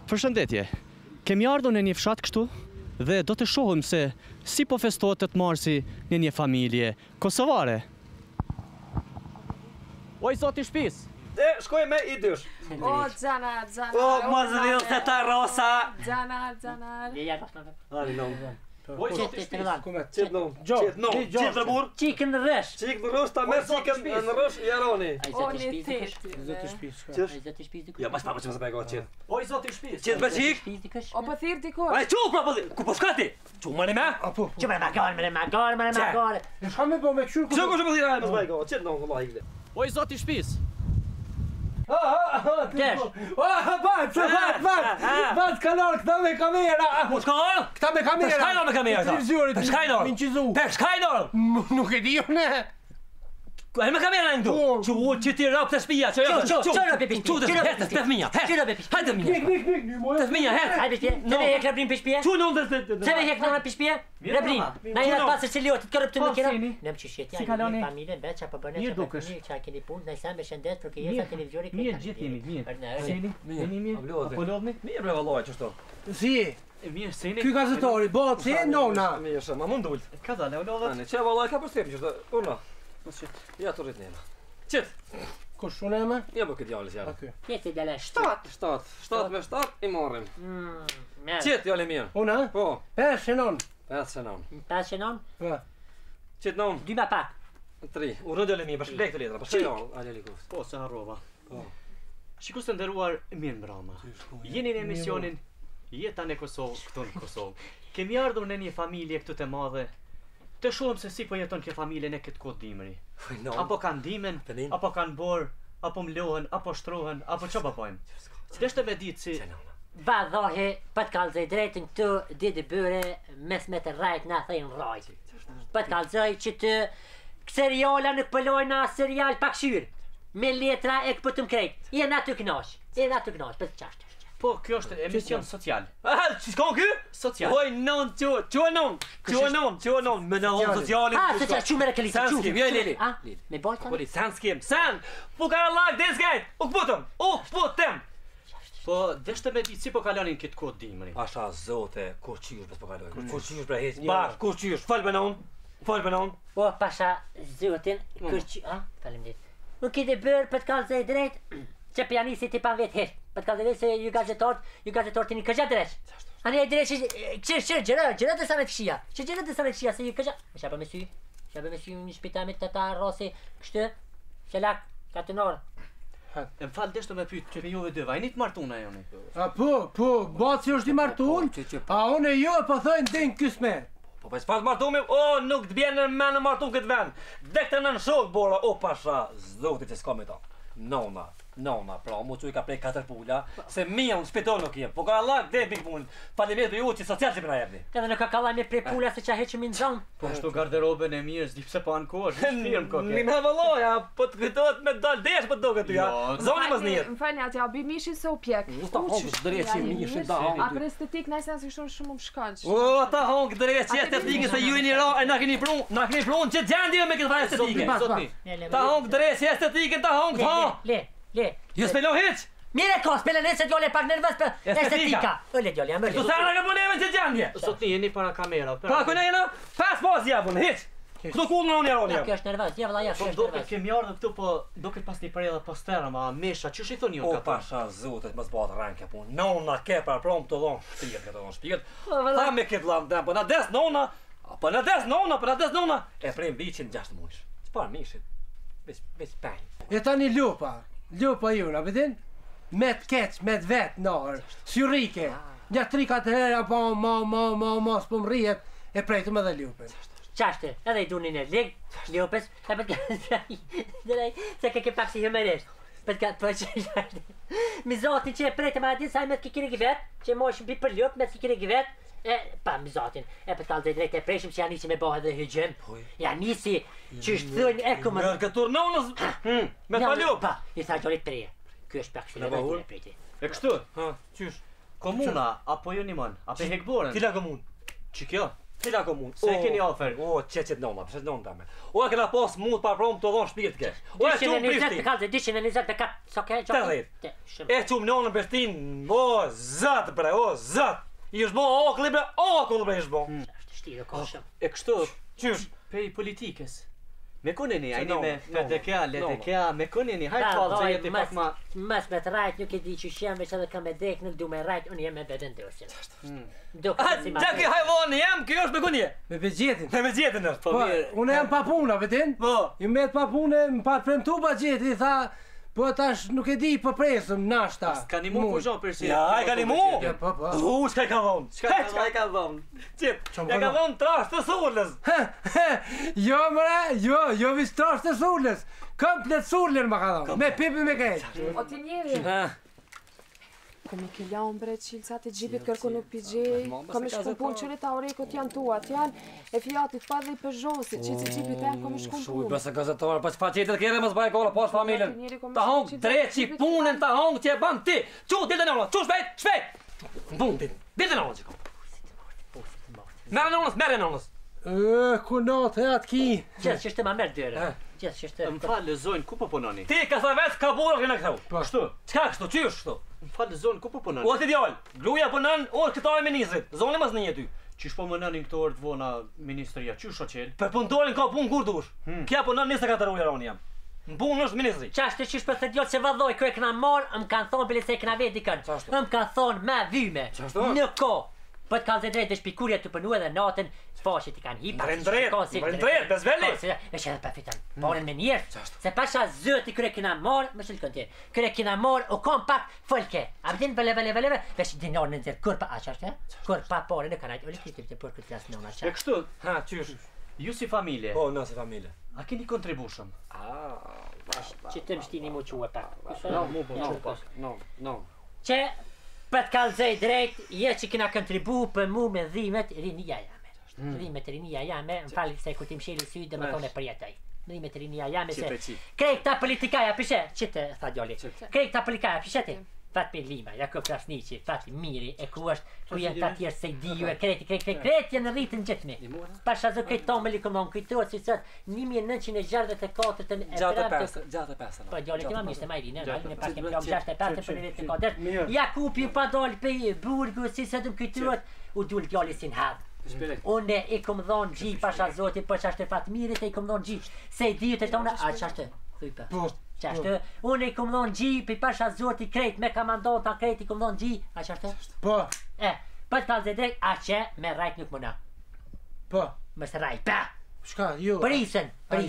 Përshëndetje, kemi ardhur në një fshat kështu dhe do të shohim se si po festohet 8 marsi në një familje kosovare. Oj, zoti shtëpis! Shkoj me i dysh. O, Xhanar. O, mos rrjedh se ta rosa. Xhanar. Hajde, no. Oj, zoti shtëpis! Qit no. Qit në burr. Çikën rresh. Çik në rrosh ta merr çikën në rrosh i aroni. O, një tet. Zoti shtëpis. Zoti shtëpis. Ja, mas pa më se bëj çit. Oj, zoti shtëpis! Qit me çik. O, po thirr ti kur? Ai çu ku po shkati? Çu më me? Apo. Çu më magar. Shka me bo me këshur Çu ku po thirr ai mos bëj go. Qit no vallahi ikde. Oj, zoti shtëpis! Desh. Bat kanal, këta me kamera. Mos ka? Këta me kamera. Shkajno me kamera. Televiziorit. Shkajno. Minqizu. Shkajno. Nuk e di unë. Ai me kamera këtu. Çu u ti rap të shtëpia. Çu rapi pish. Çu të fëmia. Hajde fëmia. Të fëmia, Hajde pish. Ne e klaprim pish pije. Çu non të. Se ne hek në pish pije. Rebrin. Na jena pasë se liot të korruptë me kira. Nem çishjet Si kaloni? Familjen veç apo bën Mirë dukesh. çka keni punë, ne sa me shëndet për kujesa televiziorit. Mirë, gjithë jemi, mirë. Seni? Jeni mirë? Apo lodhni? Mirë bre vallahi çështo. Si? Mirë, seni? Ky gazetori, po si nona. Mirë, sa më mund dul. Ka dalë, o lodhët? Ani, çe vallahi ka përshtypje çështo. Unë. Ja të rrit nema. Qit. Kush unë më? Ja po këtë djalës janë. Aty. Keti dala 7 me 7 i marrim. Mirë. Qit djalë mirë. Unë? Po. 5 non. 5 senon. Pasë non? Po. Qit non. 2 ma pak. 3. Urë djalë mirë, bash blek të letra, bash jo, ale likus. Po, se harrova. Po. Shikus të nderuar mirë mbrama. Jeni në emisionin Jeta në Kosovë, këtu në Kosovë. Kemi ardhur në një familje këtu të madhe. Të shohim se si po jeton kjo familje në këtë kohë dimri. Apo kanë ndimen, apo kanë borë, apo mlohen, apo shtrohen, apo çfarë bëjmë? Deshte me ditë si Vadhohe, pat kalzoj drejtën këtu, ditë bëre, mes me të rajt na thejnë rajt. Pat kalzoj që të seriala nuk pëllojna serial pak shyrë. Me letra e këpëtëm krejt. Jena të knash, për të qashtë. po, kjo është emision social. Ç'i shkon ky? Social. Oj, non, çu non. Me në hon socialin. Se qa që me rekeli, San skim, jo Lili. Me bojta? Po li san skim, san. Po ka lag desgajt. U kputem. Po, deshte me ditë si po kalonin këtë kohë dimri. Pasha zote, kur qysh pas po kaloj. Kur qysh pra hiç. Bash, kur qysh. Fal banon. Po, pasha zotin, kërqy... Faleminderit. Nuk i dhe bërë për të kalzoj drejt, që pianisi ti pa vetë herë. Për të kalzoj drejt se ju gazetor të një këgja dresh. Ani e dresh, qërë gjëra të samet këshia. Gjëra të samet këshia, se ju këgja... Shaba me sy një shpitamit të ta rrosi kështë, shelak, katunor. E më falë deshte me pyet që juve dy vajnit martuna joni. Po, baci është i martun. A unë e jo po thojnë din kysme. Po pas martumi, nuk të bjen në menë martum këtë vend. Dekte në shok bora, pasha, zotit e s'ka me ta. Nona, pra, mu që i ka prej 4 pula, se mija unë shpiton nuk jem, po ka Allah dhe big punë, faleminderit për ju që social që përna jepni. Edhe në ka kalla me prej pula se qa heqëm i në zonë. Po ashtu garderobën e mirë, s'di pse po anë kohë, është firmë koke. Nina valoja, po të kujtohet me dal desh po të do këtë ja. Zoni mos njët. Më falni atja, bi mishin se u pjek. Ta hongë dreqi mishin, ta hongë. A për estetik në sens i shumë më shkallq. Ta hongë dreqi estetikë se ju jeni ra e na keni prunë që gjendje me këtë fare estetike. Ta hongë dreqi estetikën, ta hongë, Le. Ju s'pelo hiç? Mire ko, s'pele nëse djole pak nervës për estetika. Öle djole, jam Tu thana ka puneve që gjendje. Sot jeni para kamera. Pra ku ne jena? Pas pas japun, hiç. Këtu kull në unë Ja, kjo është nervës, ja valla, ja, kjo është Duket nervës. kemi ardhur këtu, po duket pas një përjellë postera, ma mesha, çush i thoni ju O ka? pasha zotet mos bëhet ranke punë. Nona ke para prom të dhon shpirt këtë dhon shpirt. Tha me këtë llam po na des nona. Po na des nona. E prem viçin 6 muaj. Çfarë mishit? Ves paj. E tani lupa ju, a vedin? Me të keq, me të vetë nërë, syrike. Një 3-4 herë, apo mos po më rrihet, e prejtëm edhe lupën. Qashtë, edhe i dunin e ligë, ljupës, e për të se ke pak si humorisht. Për që mi zotin që e prejtëm ati, saj me të kikirik i vetë, që moshën për ljupë, me të kikirik i vetë, pa mi zotin, e për talë dhe drejt e prejshëm që janë nisi me bëhe dhe hygjëm. Janë nisi që është thënë e këmë... Nërë këtur nonës, me pa ljupë. Pa, i sa gjorit të reje. Kjo është pak shumë e vëllë e prejti. E kështu? Qysh? Komuna, apo jo një man, apo hekborën? Cila komun? Që kjo? Cila komunë? Se keni ofer. O, qeqet nona, pëse nona tame. O, e kena pas mund pa prom të dhonë shpirt ke. O, e qumë 220 Prishtin. të kalze, 224, sa ke? 80. E qumë nona Prishtin, o, zat bre, o, zat. I është bo okulli bre, okulli bre ishtë bo. Shtiro koshëm. E kështu, Qysh? pej politikës. Me koneni, ajni nona, me nona, FDK, LDK, me koneni, hajtë Da, falë, doj, jeti pak ma... Mas me të rajt, nuk e di që shem, veç edhe kam e dek, nuk du me rajt, unë jem me bedën dërshën. Duk, si ma Gjaki hajvoni jem, kjo është me kunje. Me begjetin. Me me gjetin është. Po Po, mirë, unë jam pa puna, vedin? Po. Ju met pa punë, më pa të premtu budgeti, tha, po tash nuk e di, po presëm, nashta. ka një mu për gjo për si... Ja, e ka një mu? Ja, po, po. S'ka i ka dhonë. Çka i ka dhonë? Qip, Ço ja ka dhonë trash të sullës. Jo, mëre, jo vis trash të sullës. Komplet sullën më ka dhënë, me pipi me kejtë. O ti njeri, kom i killa unë bre qilësat e gjipit kërko nuk pigjej, kom i shkum punë qërit a orekot janë tuat, janë e fjatit pa dhe i përzhosit, që që gjipit e kom i shkum Shuj, punë. bëse gazetarë, pa që fa qetet kere më zbaj kolla pas familjen. Ta hongë drejt që i punën, ta hongë që e ban ti. Qu, dilë në nëllë, qu shpejt, shpejt. Në punë ti, dilë në nëllë që kom. Merë në nëllës, merë në nëllës. Ku natë e atë ki. Gjithë që shtë ma merë dyre. Gjithë që shtë... Më falë, zojnë, ku po punoni? Ti ka sa vetë ka burë këna këtau. Po. Kështu? Qka kështu, qysh kështu? Më falë, zonë, ku po punoni? O ti djallë, gruja punën, o këta e ministrit, zoni mas në një ty. Qysh po më nënin këto orë të vona ministria, qysh o qelë? Për punëtorin ka punë kur dush. Kja punën 24 ujë roni jam. Në punë është ministri. Qashtë që shpër të djotë që vadhoj, kërë këna marë, më kanë thonë bile se këna vetë dikën. Qashtu? Më kanë thonë me vyme. Qashtu? Në ko. Po të kanë zë drejtë dhe shpikurja të përnu edhe natën, sfashit i kanë hipa. Mren drejt, bezveli. Veç edhe për fitan, morën me njerë. Se pasha zëti kërë kina marë, më shilë kënë tjerë. Kërë kina marë, o kom pak folke. A bëdin vele, veç dinar në nëzirë, kur pa aqashtë, kur pa pare në kanajt, o likritiv të për këtë klasë në unë E aqashtë. kështu, Ha, qysh? ju si familje, Po, në si familje. a keni kontribushëm? Që të më shtini mu quë pak. No. Që për të kalzej drejt, je që kina kontribu për mu me dhimet rinia jame. Dhimet rinia jame, më fali se kur ti më sheli sy dhe më thone për jetaj. Dhimet rinia jame se... Krej këta politikaja, pishe, që të tha djoli, krej këta politikaja, pishe ti? Fat me Lima, Jakub Krasniqi, Fat Miri, e ku është, ku jenë ta tjerë se i diju, e kreti jenë rritën gjithmi. Pasha zë këtë tomë li këmon kujtuat, si sot 1964 të e brabë 65. Po djali ti ma mishte ma i rinë, në pak e pjom 65 për 94. Jakupi pa dalë pe burgu, si se të më kujtuat, u dull djali si në hadë. Unë i kom dhonë gji, pasha zoti, për qashtë Fatmirit e i kom dhonë gji, se i diju të tonë, a qashtë, thuj për. Qashtë, unë i kom dhonë gji, për pasha zoti krejt, me kamandon ta krejt i kom dhonë gji, a qashtë? Po, Për të kalë drejt, a që me rajt nuk mëna. po. Më së rajt, pa! Shka, ju. Për Isën,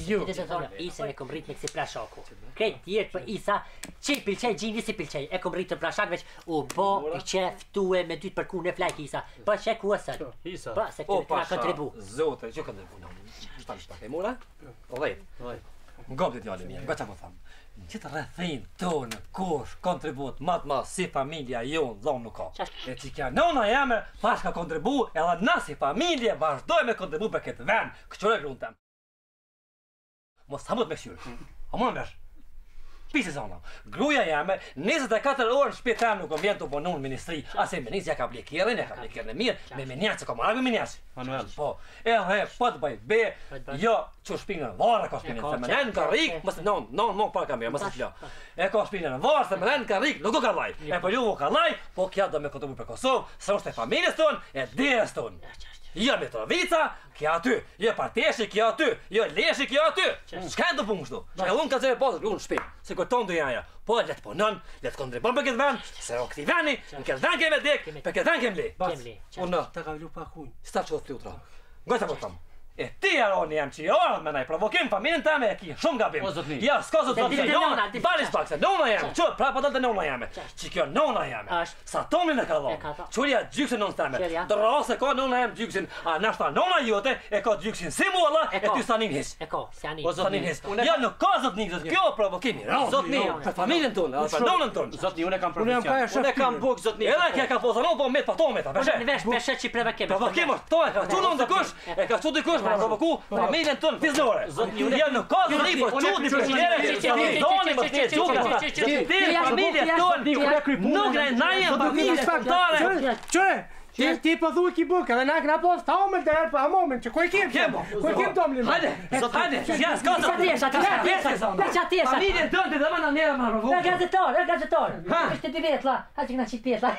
ju. ti të thonë, Isën e kom rrit me kësi plashaku. Krejt tjertë për Isa, që i pilqej, gjini si pilqej, e kom rrit të plashak veç, u bo i qef tue me dytë për ku në flajk Isa. Po që ku ësën? Isa. Po, se këtë këna kontribu. Zote, që kontribu në unë? Shtak, e mura? O dhejt. Ngopë të djali mija, nga që po thamë. Në qitë rrethin tonë, kush, kontribut, matë ma si familja jonë, dhonë nuk ka. E që kja nona jame, pash ka kontribu, edhe na si familje vazhdoj me kontribu për këtë ven, këqore grunë tem. Mos të hamut me këshyrë, a më në vesh. Pisi zona, gruja jame, 24 orë në shpitem nuk vjen të punu në ministri, ase ministrja ka blikirën, e ka blikirën e mirë, me minjaci, ka marrë me minjaci. Manuel. Po, edhe po të bëjt be, jo, që shpinën varë ka shpinën, se më lenë ka rikë, mësë non, pa ka mirë, mësë të flo. E ka shpinën varë, se më lenë ka rikë, nuk ka laj. E për ju ka laj, po kja do me kontribu për Kosovë, se është e familjes tonë, e deres tonë. Jo Mitrovica, kja aty, jo Parteshi, kja aty, jo Leshi, kja aty. Shka e të punë shtu? E unë ka zërë posë, unë shpinë, se kur tonë du jaja. Po, letë punon, letë kontribon për këtë ven, se o këti veni, në këtë ven keme dek, për këtë ven kem li. Unë, Ta ka vlu pa kuj. sta që të flutra. Gojta po thamë. E ti Aroni jam që jo me naj provokim familjen teme e ki shumë gabim. O zotni. Ja, s'ka zot zotni. Dhe nona, dhe Balis pak se nona jam. Ço, pra po dalë nona jame. Që kjo nona jame. Është. Sa tomin e ka E ka dhënë. dhënë. Çuria gjyksin non teme. Qërja. Drose ka nona jam gjyksin. A nashta nona jote e ka gjyksin si mualla e ka. ty sanin his. E ko, se ani. O zotni, Sanin his. unë Ja nuk ka zotni, kjo provokimi. Zotni, për familjen tonë, për nonën tonë. Zotni, unë e kam Unë jam pa e profesion. Unë e kam shafirë. buk, zotni. Edhe kja ka pozonon po met pa tometa, Unë peshe. në vesh peshe që preve keme. Provokim është, to e ka çunë ndikush, e ka çunë dikush, për të provoku familjen tonë fiznore. Ja nuk ka zëri për çuti për doni më të çuka. Ti familja tonë nuk na janë familje faktore. Ti po thuaj ki buk, edhe na kena pas ta omën të herë pa momën, që ku e kem? Ku e kem tomlin? Hajde, ja, s'ka të familjen tonë dhe më na nera më provoku. Gazetor. Është ti vetla, ha që na çit pjesë.